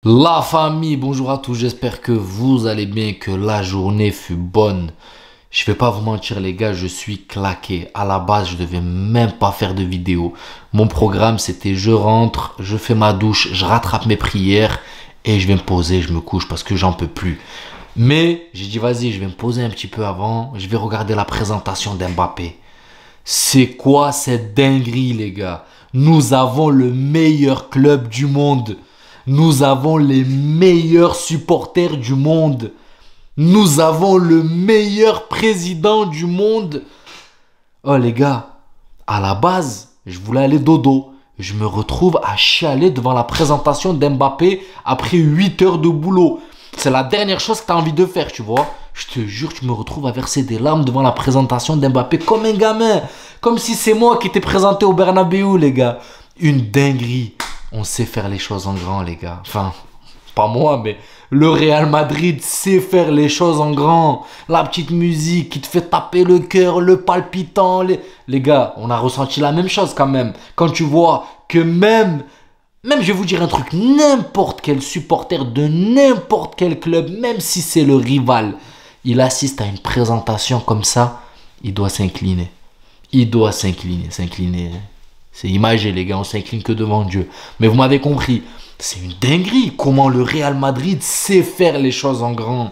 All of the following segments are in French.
La famille, bonjour à tous, j'espère que vous allez bien, que la journée fut bonne. Je vais pas vous mentir les gars, je suis claqué. À la base, je devais même pas faire de vidéo. Mon programme c'était je rentre, je fais ma douche, je rattrape mes prières et je vais me poser, je me couche parce que j'en peux plus. Mais j'ai dit vas-y, je vais me poser un petit peu avant, je vais regarder la présentation d'Mbappé. C'est quoi cette dinguerie les gars? Nous avons le meilleur club du monde. Nous avons les meilleurs supporters du monde. Nous avons le meilleur président du monde. Oh les gars, à la base, je voulais aller dodo. Je me retrouve à chialer devant la présentation d'Mbappé après 8 heures de boulot. C'est la dernière chose que tu as envie de faire, tu vois. Je te jure, tu me retrouves à verser des larmes devant la présentation d'Mbappé comme un gamin. Comme si c'est moi qui t'ai présenté au Bernabéu, les gars. Une dinguerie. On sait faire les choses en grand, les gars. Enfin, pas moi, mais le Real Madrid sait faire les choses en grand. La petite musique qui te fait taper le cœur, le palpitant. Les gars, on a ressenti la même chose quand même. Quand tu vois que même je vais vous dire un truc, n'importe quel supporter de n'importe quel club, même si c'est le rival, il assiste à une présentation comme ça, il doit s'incliner. Il doit s'incliner. C'est imagé les gars, on s'incline que devant Dieu. Mais vous m'avez compris, c'est une dinguerie comment le Real Madrid sait faire les choses en grand.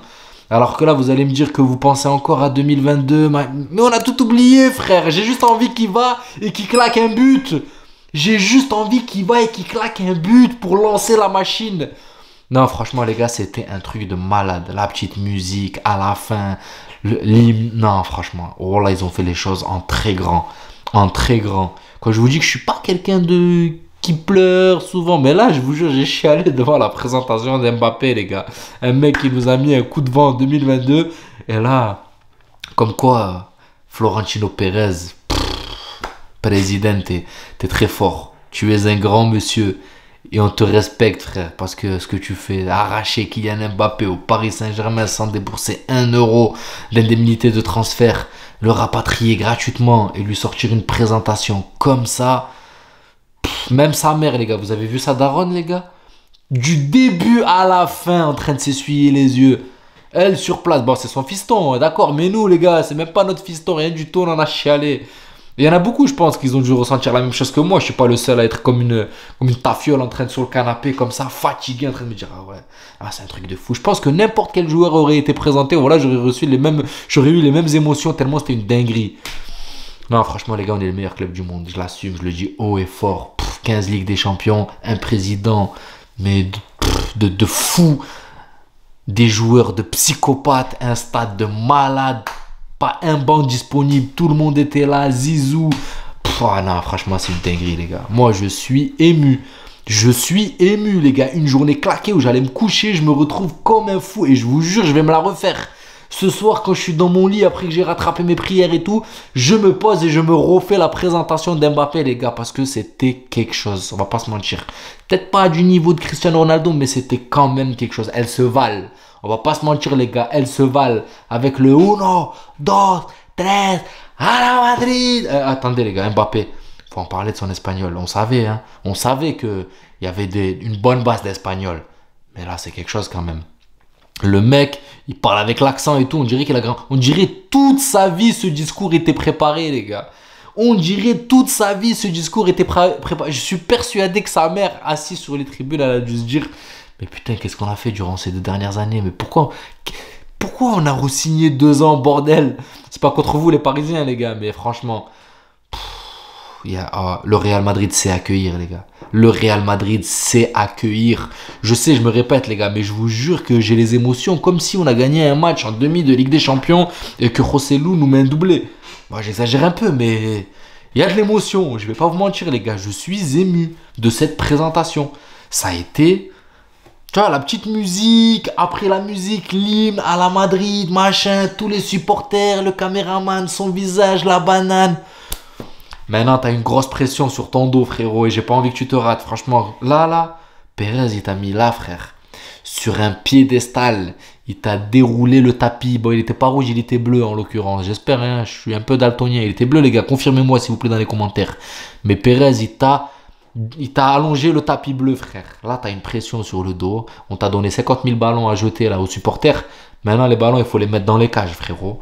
Alors que là, vous allez me dire que vous pensez encore à 2022. Mais on a tout oublié, frère. J'ai juste envie qu'il va et qu'il claque un but. J'ai juste envie qu'il va et qu'il claque un but pour lancer la machine. Non, franchement, les gars, c'était un truc de malade. La petite musique à la fin, l'hymne. Non, franchement, oh là, ils ont fait les choses en très grand. En très grand. Quand je vous dis que je suis pas quelqu'un qui pleure souvent, mais là, je vous jure, j'ai chialé devant la présentation d'Mbappé, les gars. Un mec qui nous a mis un coup de vent en 2022. Et là, comme quoi, Florentino Pérez, président, t'es très fort. Tu es un grand monsieur. Et on te respecte, frère, parce que ce que tu fais, arracher Kylian Mbappé au Paris Saint-Germain sans débourser 1 euro d'indemnité de transfert, le rapatrier gratuitement et lui sortir une présentation comme ça. Même sa mère, les gars, vous avez vu sa daronne, les gars? Du début à la fin, en train de s'essuyer les yeux. Elle, sur place, bon, c'est son fiston, d'accord, mais nous, les gars, c'est même pas notre fiston, rien du tout, on en a chialé. Il y en a beaucoup, je pense, qu'ils ont dû ressentir la même chose que moi. Je suis pas le seul à être comme une tafiole en train de sur le canapé, comme ça, fatigué, en train de me dire, ah ouais, ah, c'est un truc de fou. Je pense que n'importe quel joueur aurait été présenté, voilà, j'aurais eu les mêmes émotions tellement c'était une dinguerie. Non, franchement, les gars, on est le meilleur club du monde. Je l'assume, je le dis haut et fort. 15 Ligues des Champions, un président, mais de fou, des joueurs de psychopathes, un stade de malades. Pas un banc disponible, tout le monde était là, Zizou. Non, franchement, c'est une dinguerie, les gars. Moi, je suis ému. Je suis ému, les gars. Une journée claquée où j'allais me coucher, je me retrouve comme un fou. Et je vous jure, je vais me la refaire. Ce soir, quand je suis dans mon lit, après que j'ai rattrapé mes prières et tout, je me pose et je me refais la présentation d'Mbappé, les gars. Parce que c'était quelque chose, on va pas se mentir. Peut-être pas du niveau de Cristiano Ronaldo, mais c'était quand même quelque chose. Elles se valent. On va pas se mentir, les gars, elles se valent avec le 1, 2, 3, à la Madrid. Attendez, les gars, Mbappé, faut en parler de son espagnol. On savait, hein. On savait qu'il y avait une bonne base d'espagnol. Mais là, c'est quelque chose quand même. Le mec, il parle avec l'accent et tout. On dirait toute sa vie, ce discours était préparé, les gars. On dirait toute sa vie, ce discours était préparé. Je suis persuadé que sa mère, assise sur les tribunes, elle a dû se dire... Mais putain, qu'est-ce qu'on a fait durant ces 2 dernières années? Mais pourquoi on a re-signé 2 ans, bordel? C'est pas contre vous les Parisiens, les gars, mais franchement, le Real Madrid sait accueillir, les gars. Le Real Madrid sait accueillir. Je sais, je me répète, les gars, mais je vous jure que j'ai les émotions comme si on a gagné un match en demi de Ligue des Champions et que Joselu nous met un doublé. Moi, j'exagère un peu, mais il y a de l'émotion. Je vais pas vous mentir, les gars. Je suis ému de cette présentation. Ça a été... Tu vois, la petite musique, après la musique, l'hymne à la Madrid, machin, tous les supporters, le caméraman, son visage, la banane. Maintenant, t'as une grosse pression sur ton dos, frérot, et j'ai pas envie que tu te rates. Franchement, là, Pérez, il t'a mis là, frère. Sur un piédestal, il t'a déroulé le tapis. Bon, il était pas rouge, il était bleu, en l'occurrence. J'espère, hein, je suis un peu daltonien. Il était bleu, les gars, confirmez-moi, s'il vous plaît, dans les commentaires. Mais Pérez, il t'a il t'a allongé le tapis bleu, frère. Là, tu as une pression sur le dos. On t'a donné 50 000 ballons à jeter là aux supporters. Maintenant, les ballons, il faut les mettre dans les cages, frérot.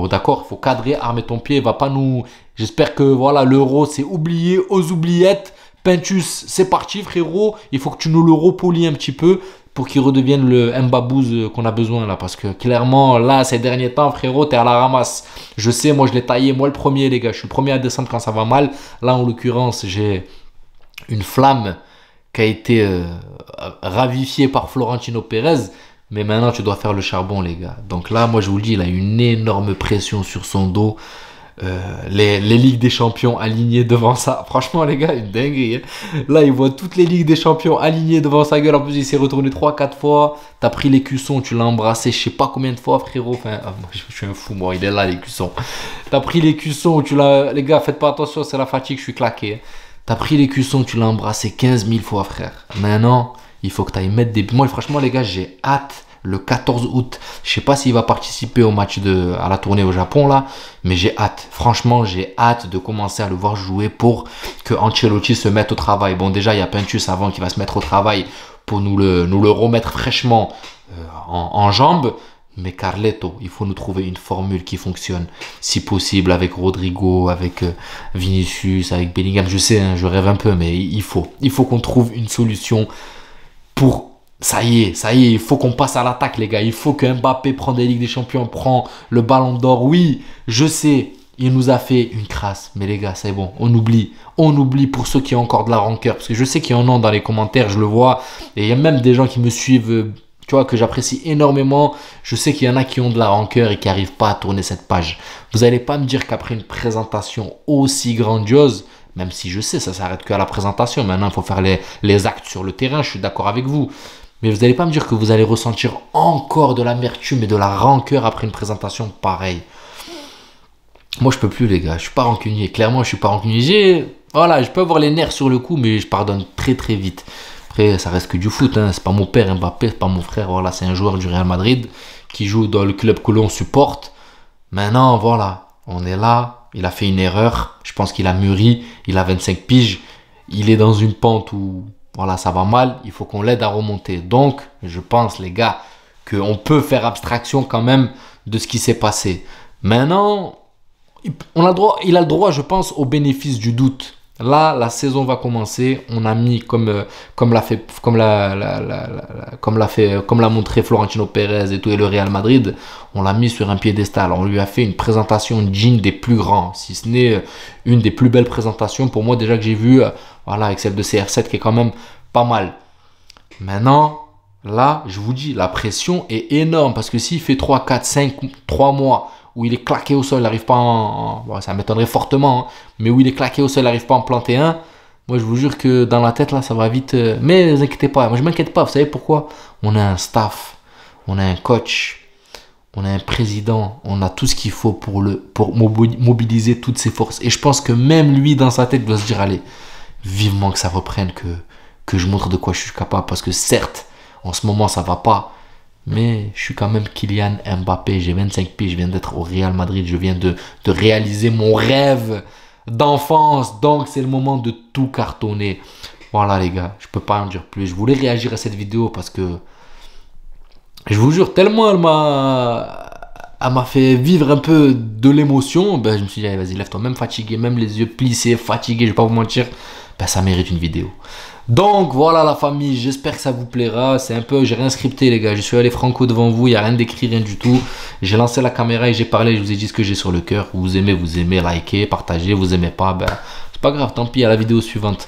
D'accord, faut cadrer, armer ton pied. Va pas nous... J'espère que voilà, l'euro, c'est oublié aux oubliettes. Pintus, c'est parti, frérot. Il faut que tu nous le repolis un petit peu pour qu'il redevienne le Mbabouze qu'on a besoin là. Parce que clairement, là, ces derniers temps, frérot, t'es à la ramasse. Je sais, moi, je l'ai taillé. Moi, le premier, les gars. Je suis le premier à descendre quand ça va mal. Là, en l'occurrence, j'ai une flamme qui a été ravifiée par Florentino Pérez. Mais maintenant, tu dois faire le charbon, les gars. Donc là, moi, je vous le dis, il a une énorme pression sur son dos. Les Ligues des Champions alignées devant ça. Franchement, les gars, une dinguerie. Hein. Là, il voit toutes les Ligues des Champions alignées devant sa gueule. En plus, il s'est retourné 3-4 fois. T'as pris l'écusson, tu l'as embrassé je sais pas combien de fois, frérot. Enfin, moi, je suis un fou, moi. Il est là, l'écusson. T'as pris l'écusson, tu l'as... Les gars, faites pas attention, c'est la fatigue, je suis claqué. Hein. T'as pris l'écusson, tu l'as embrassé 15 000 fois, frère. Maintenant, il faut que tu ailles mettre des... Moi, franchement, les gars, j'ai hâte. Le 14 août, je sais pas s'il va participer au match à la tournée au Japon là, mais j'ai hâte. Franchement, j'ai hâte de commencer à le voir jouer pour que Ancelotti se mette au travail. Bon, déjà, il y a Pintus avant qui va se mettre au travail pour nous le remettre fraîchement en jambes. Mais Carleto, il faut nous trouver une formule qui fonctionne. Si possible, avec Rodrigo, avec Vinicius, avec Bellingham. Je sais, hein, je rêve un peu, mais il faut qu'on trouve une solution pour... Ça y est, il faut qu'on passe à l'attaque, les gars. Il faut que Mbappé prenne des Ligues des Champions, prend le Ballon d'Or. Oui, je sais, il nous a fait une crasse. Mais les gars, c'est bon, on oublie. On oublie pour ceux qui ont encore de la rancœur. Parce que je sais qu'il y en a dans les commentaires, je le vois. Et il y a même des gens qui me suivent, tu vois, que j'apprécie énormément. Je sais qu'il y en a qui ont de la rancœur et qui n'arrivent pas à tourner cette page. Vous n'allez pas me dire qu'après une présentation aussi grandiose, même si je sais, ça s'arrête qu'à la présentation. Maintenant, il faut faire les actes sur le terrain. Je suis d'accord avec vous. Mais vous n'allez pas me dire que vous allez ressentir encore de l'amertume et de la rancœur après une présentation pareille. Moi, je peux plus, les gars. Je suis pas rancunier. Clairement, je suis pas rancunier. Voilà, je peux avoir les nerfs sur le coup, mais je pardonne très très vite. Après, ça reste que du foot. Hein. C'est pas mon père Mbappé, c'est pas mon frère. Voilà, c'est un joueur du Real Madrid qui joue dans le club que l'on supporte. Maintenant, voilà, on est là. Il a fait une erreur. Je pense qu'il a mûri. Il a 25 piges. Il est dans une pente où... Voilà, ça va mal, il faut qu'on l'aide à remonter. Donc, je pense, les gars, qu'on peut faire abstraction quand même de ce qui s'est passé. Maintenant, il a le droit, je pense, au bénéfice du doute. Là, la saison va commencer. On a mis, comme l'a montré Florentino Pérez et tout, et le Real Madrid, on l'a mis sur un piédestal. On lui a fait une présentation digne des plus grands, si ce n'est une des plus belles présentations pour moi déjà que j'ai vu. Voilà, avec celle de CR7 qui est quand même pas mal. Maintenant, là, je vous dis, la pression est énorme. Parce que s'il fait 3, 4, 5, 3 mois où il est claqué au sol, il n'arrive pas bon, ça m'étonnerait fortement, hein, mais où il est claqué au sol, il n'arrive pas à en planter un, moi, je vous jure que dans la tête, là, ça va vite. Mais ne vous inquiétez pas. Moi, je ne m'inquiète pas. Vous savez pourquoi? On a un staff, on a un coach, on a un président, on a tout ce qu'il faut pour mobiliser toutes ses forces. Et je pense que même lui, dans sa tête, doit se dire, allez, vivement que ça reprenne, que je montre de quoi je suis capable. Parce que certes, en ce moment, ça va pas. Mais je suis quand même Kylian Mbappé. J'ai 25 pieds, je viens d'être au Real Madrid. Je viens de réaliser mon rêve d'enfance. Donc, c'est le moment de tout cartonner. Voilà, les gars, je peux pas en dire plus. Je voulais réagir à cette vidéo parce que, je vous jure, tellement elle m'a fait vivre un peu de l'émotion. Ben, je me suis dit, allez, vas-y, lève-toi. Même fatigué, même les yeux plissés, fatigué, je vais pas vous mentir. Ben, ça mérite une vidéo. Donc voilà la famille, j'espère que ça vous plaira. C'est un peu, j'ai rien scripté les gars, je suis allé franco devant vous, il n'y a rien d'écrit, rien du tout. J'ai lancé la caméra et j'ai parlé, je vous ai dit ce que j'ai sur le cœur. Vous aimez, likez, partagez, vous aimez pas, ben c'est pas grave, tant pis, à la vidéo suivante.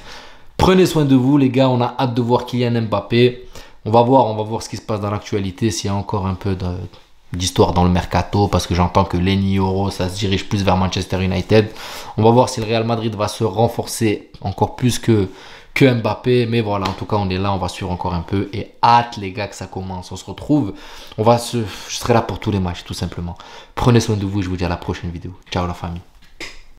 Prenez soin de vous les gars, on a hâte de voir Kylian Mbappé. On va voir ce qui se passe dans l'actualité, s'il y a encore un peu d'histoire dans le mercato, parce que j'entends que Lenny Euro, ça se dirige plus vers Manchester United. On va voir si le Real Madrid va se renforcer encore plus que Mbappé, mais voilà, en tout cas on est là, on va suivre encore un peu et hâte les gars que ça commence, on se retrouve, je serai là pour tous les matchs tout simplement. Prenez soin de vous, je vous dis à la prochaine vidéo. Ciao la famille.